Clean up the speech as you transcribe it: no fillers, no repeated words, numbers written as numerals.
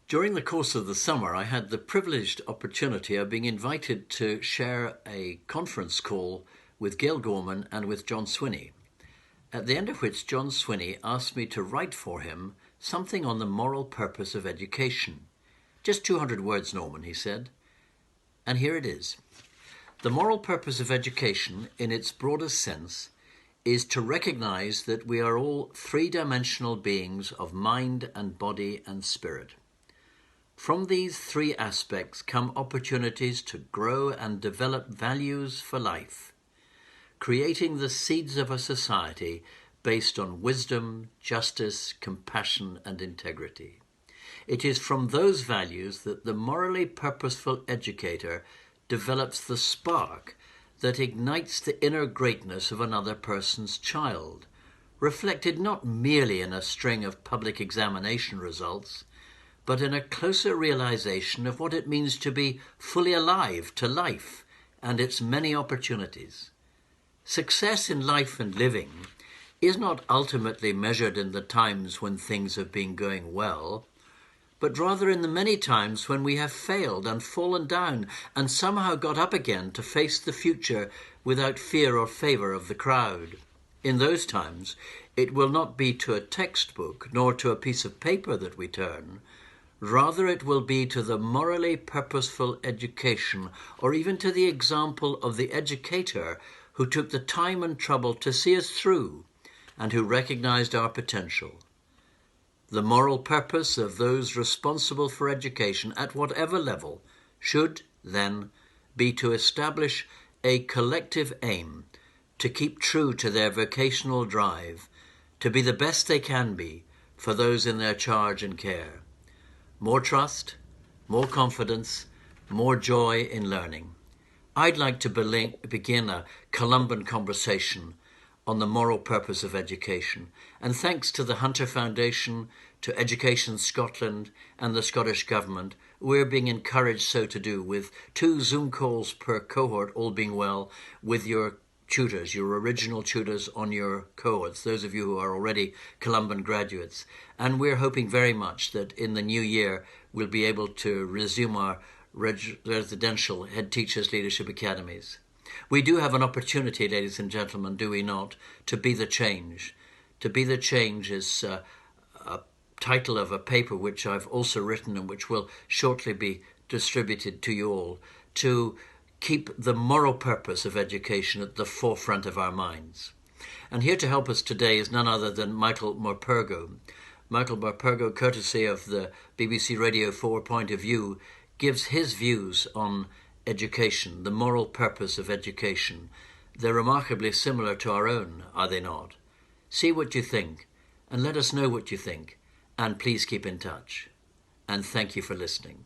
During the course of the summer, I had the privileged opportunity of being invited to share a conference call with Gail Gorman and with John Swinney, at the end of which John Swinney asked me to write for him something on the moral purpose of education. Just 200 words, Norman, he said. And here it is. The moral purpose of education, in its broadest sense, is to recognize that we are all three-dimensional beings of mind and body and spirit. From these three aspects come opportunities to grow and develop values for life, creating the seeds of a society based on wisdom, justice, compassion, and integrity. It is from those values that the morally purposeful educator develops the spark that ignites the inner greatness of another person's child, reflected not merely in a string of public examination results, but in a closer realization of what it means to be fully alive to life and its many opportunities. Success in life and living is not ultimately measured in the times when things have been going well, but rather in the many times when we have failed and fallen down and somehow got up again to face the future without fear or favour of the crowd. In those times, it will not be to a textbook nor to a piece of paper that we turn. Rather, it will be to the morally purposeful education, or even to the example of the educator who took the time and trouble to see us through and who recognized our potential. The moral purpose of those responsible for education at whatever level should, then, be to establish a collective aim to keep true to their vocational drive, to be the best they can be for those in their charge and care. More trust, more confidence, more joy in learning. I'd like to begin a Columban conversation on the moral purpose of education, and thanks to the Hunter Foundation, to Education Scotland and the Scottish Government, we're being encouraged so to do, with 2 Zoom calls per cohort, all being well, with your tutors, your original tutors on your cohorts, those of you who are already Columban graduates. And we're hoping very much that in the new year we'll be able to resume our residential Head Teachers Leadership Academies. We do have an opportunity, ladies and gentlemen, do we not, to be the change. To be the change is a title of a paper which I've also written and which will shortly be distributed to you all, to keep the moral purpose of education at the forefront of our minds. And here to help us today is none other than Michael Morpurgo. Michael Morpurgo, courtesy of the BBC Radio 4 Point of View, gives his views on education, the moral purpose of education. They're remarkably similar to our own, are they not? See what you think, and let us know what you think, and please keep in touch. And thank you for listening.